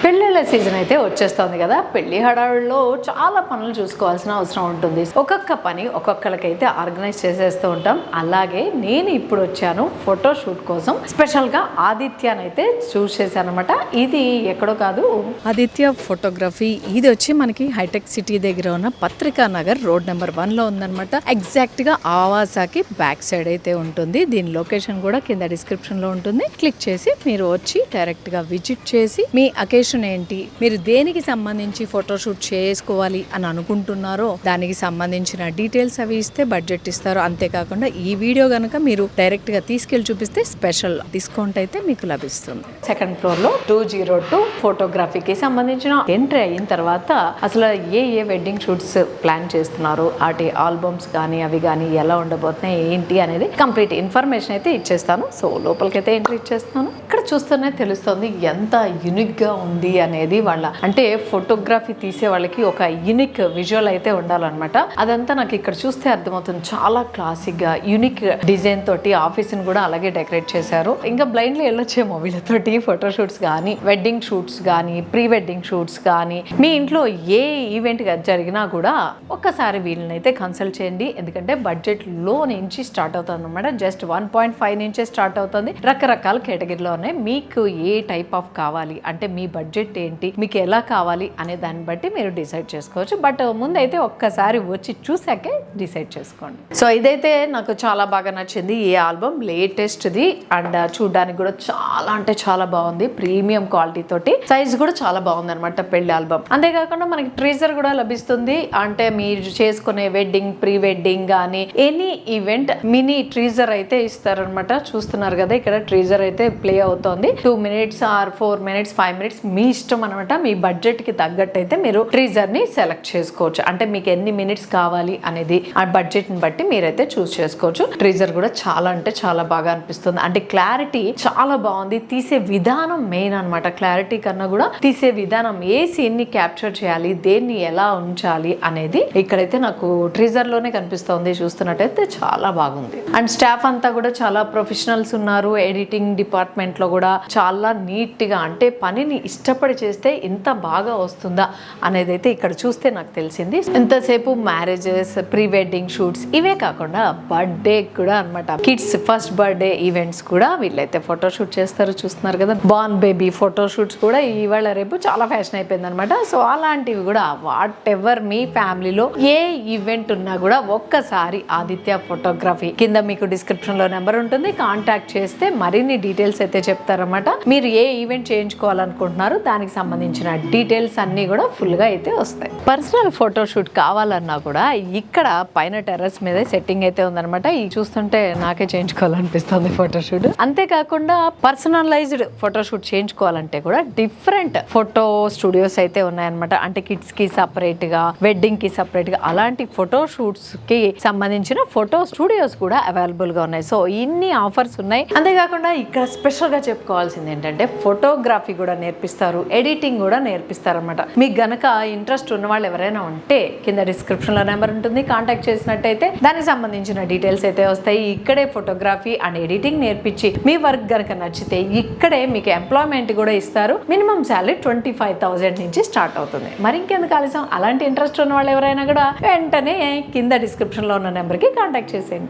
పెళ్ళిళ్ళ సీజన్ అయితే వచ్చేస్తుంది కదా. పెళ్లి హడావుల్లో చాలా పనులు చూసుకోవాల్సిన అవసరం ఉంటుంది. ఒక్కొక్క పని ఒక్కొక్కరికైతే ఆర్గనైజ్ చేసేస్తూ ఉంటాం. అలాగే నేను ఇప్పుడు వచ్చాను ఫోటో షూట్ కోసం. స్పెషల్ గా ఆదిత్యనైతే చూస్ చేశాను అనమాట. ఇది ఎక్కడో కాదు, ఆదిత్య ఫోటోగ్రఫీ. ఇది వచ్చి మనకి హైటెక్ సిటీ దగ్గర ఉన్న పత్రికా నగర్ రోడ్ నెంబర్ 1 లో ఉందన్నమాట. ఎగ్జాక్ట్ గా ఆవాసాకి బ్యాక్ సైడ్ అయితే ఉంటుంది. దీని లొకేషన్ కూడా కింద డిస్క్రిప్షన్ లో ఉంటుంది. క్లిక్ చేసి మీరు వచ్చి డైరెక్ట్ గా విజిట్ చేసి మీ అకేషన్ ఏంటి, మీరు దేనికి సంబంధించి ఫోటోషూట్ చేసుకోవాలి అని అనుకుంటున్నారో దానికి సంబంధించిన డీటెయిల్స్ అవి ఇస్తే బడ్జెట్ ఇస్తారు. అంతేకాకుండా ఈ వీడియో గనక మీరు డైరెక్ట్ గా తీసుకెళ్లి చూపిస్తే స్పెషల్ డిస్కౌంట్ అయితే మీకు లభిస్తుంది. సెకండ్ ఫ్లోర్ లో 202 ఫోటోగ్రఫీకి సంబంధించిన ఎంట్రీ అయిన తర్వాత అసలు ఏ వెడ్డింగ్ షూట్స్ ప్లాన్ చేస్తున్నారు, వాటి ఆల్బమ్స్ కానీ అవి కానీ ఎలా ఉండబోతున్నాయి ఏంటి అనేది కంప్లీట్ ఇన్ఫర్మేషన్ అయితే ఇచ్చేస్తాను. సో లోపలికైతే ఎంట్రీ ఇచ్చేస్తాను. ఇక్కడ చూస్తూనే తెలుస్తుంది ఎంత యూనిక్ గా ఉంది అనేది. వాళ్ళ అంటే ఫోటోగ్రఫీ తీసే వాళ్ళకి ఒక యూనిక్ విజువల్ అయితే ఉండాలన్నమాట. అదంతా నాకు ఇక్కడ చూస్తే అర్థమవుతుంది. చాలా క్లాసిక్ గా యూనిక్ డిజైన్ తోటి ఆఫీస్ ని కూడా అలాగే డెకరేట్ చేశారు. ఇంకా బ్లైండ్లీ వెళ్ళొచ్చేమో వీళ్ళతోటి ఫోటో షూట్స్ కానీ వెడ్డింగ్ షూట్స్ కానీ ప్రీ వెడ్డింగ్ షూట్స్ కానీ మీ ఇంట్లో ఏ ఈవెంట్ జరిగినా కూడా ఒక్కసారి వీళ్ళని అయితే కన్సల్ట్ చేయండి. ఎందుకంటే బడ్జెట్ లో నుంచి స్టార్ట్ అవుతుంది అనమాట. జస్ట్ 1.5 నుంచే స్టార్ట్ అవుతుంది. రకరకాల కేటగిరీలో ఉన్నాయి. మీకు ఏ టైప్ ఆఫ్ కావాలి అంటే మీ బడ్జెట్ ఏంటి, మీకు ఎలా కావాలి అనే దాన్ని బట్టి మీరు డిసైడ్ చేసుకోవచ్చు. బట్ ముందైతే ఒక్కసారి వచ్చి చూసాకే డిసైడ్ చేసుకోండి. సో ఇదైతే నాకు చాలా బాగా నచ్చింది. ఈ ఆల్బమ్ లేటెస్ట్ది అండ్ చూడడానికి కూడా చాలా అంటే చాలా బాగుంది. ప్రీమియం క్వాలిటీ తోటి సైజ్ కూడా చాలా బాగుంది అనమాట పెళ్లి ఆల్బమ్. అంతేకాకుండా మనకి ట్రీజర్ కూడా లభిస్తుంది. అంటే మీరు చేసుకునే వెడ్డింగ్ ప్రీ వెడ్డింగ్ కానీ ఎనీ ఈవెంట్ మినీ ట్రీజర్ అయితే ఇస్తారనమాట. చూస్తున్నారు కదా ఇక్కడ ట్రీజర్ అయితే ప్లే అవుతోంది. 2 minutes ఆర్ 4 minutes 5 minutes మీ ఇష్టం అనమాట. మీ బడ్జెట్ కి తగ్గట్టు అయితే మీరు ట్రీజర్ ని సెలెక్ట్ చేసుకోవచ్చు. అంటే మీకు ఎన్ని మినిట్స్ కావాలి అనేది ఆ బడ్జెట్ ని బట్టి మీరైతే చూస్ చేసుకోవచ్చు. ట్రీజర్ కూడా చాలా అంటే చాలా బాగా అనిపిస్తుంది. అంటే క్లారిటీ చాలా బాగుంది. తీసే విధానం మెయిన్ అనమాట. క్లారిటీ కన్నా కూడా తీసే విధానం, ఏ సీన్ ని క్యాప్చర్ చేయాలి, దేన్ని ఎలా ఉంచాలి అనేది ఇక్కడైతే నాకు ట్రీజర్ లోనే కనిపిస్తుంది. చూస్తున్నట్టయితే చాలా బాగుంది. అండ్ స్టాఫ్ అంతా కూడా చాలా ప్రొఫెషనల్స్ ఉన్నారు. ఎడిటింగ్ డిపార్ట్మెంట్ లో కూడా చాలా నీట్ గా, అంటే పనిని ఇష్టపడి చేస్తే ఇంత బాగా వస్తుందా అనేది అయితే ఇక్కడ చూస్తే నాకు తెలిసింది. ఎంతసేపు మ్యారేజెస్ ప్రీ వెడ్డింగ్ షూట్స్ ఇవే కాకుండా బర్త్డే కూడా అనమాట. కిడ్స్ ఫస్ట్ బర్త్డే ఈవెంట్స్ కూడా వీళ్ళైతే ఫోటో షూట్ చేస్తారు. చూస్తున్నారు కదా, బార్న్ బేబీ ఫోటో షూట్స్ కూడా ఇవాళ రేపు చాలా ఫ్యాషన్ అయిపోయింది అనమాట. సో అలాంటివి కూడా వాట్ ఎవర్ మీ ఫ్యామిలీలో ఏ ఈవెంట్ ఉన్నా కూడా ఒక్కసారి ఆదిత్య ఫోటోగ్రఫీ కింద మీకు డిస్క్రిప్షన్ లో నెంబర్ ఉంటుంది. కాంటాక్ట్ చేస్తే మరిన్ని డీటెయిల్స్ అయితే చెప్తారన్నమాట. మీరు ఏ ఈవెంట్ చేయించుకోవాలనుకుంటున్నారు దానికి సంబంధించిన డీటెయిల్స్ అన్ని కూడా ఫుల్ గా అయితే వస్తాయి. పర్సనల్ ఫోటో షూట్ కావాలన్నా కూడా ఇక్కడ పైన టెర్రస్ మీద సెట్టింగ్ అయితే ఉందన్నమాట. ఇది చూస్తుంటే నాకే చేయించుకోవాలనిపిస్తుంది ఫోటో షూట్. అంతేకాకుండా పర్సనలైజ్డ్ ఫోటో షూట్ చేయించుకోవాలంటే కూడా డిఫరెంట్ ఫోటో స్టూడియోస్ అయితే ఉన్నాయన్నమాట. అంటే కిడ్స్ కి సపరేట్ గా, వెడ్డింగ్ కి సపరేట్ గా అలాంటి ఫోటో షూట్స్ కి సంబంధించిన ఫోటో స్టూడియోస్ కూడా అవైలబుల్ గా ఉన్నాయి. సో ఇన్ని ఆఫర్స్ ఉన్నాయి. అంతేకాకుండా ఇక్కడ స్పెషల్ గా చెప్పుకోవాల్సింది ఏంటంటే ఫోటోగ్రఫీ కూడా నేర్పిస్తారు, ఎడిటింగ్ కూడా నేర్పిస్తారు అనమాట. మీకు గనక ఇంట్రెస్ట్ ఉన్న వాళ్ళు ఎవరైనా ఉంటే కింద డిస్క్రిప్షన్ లో నెంబర్ ఉంటుంది. కాంటాక్ట్ చేసినట్టయితే దానికి సంబంధించిన డీటెయిల్స్ అయితే వస్తాయి. ఇక్కడే ఫోటోగ్రఫీ అండ్ ఎడిటింగ్ నేర్పించి మీ వర్క్ గనక నచ్చితే ఇక్కడే మీకు ఎంప్లాయ్మెంట్ కూడా ఇస్తారు. మినిమం శాలరీ 25,000 నుంచి స్టార్ట్ అవుతుంది. మరి ఇంకెందుకు ఆలస్యం, అలాంటి ఇంట్రెస్ట్ ఉన్న వాళ్ళు ఎవరైనా కూడా వెంటనే కింద డిస్క్రిప్షన్ లో ఉన్న నెంబర్ కి కాంటాక్ట్ చేసేయండి.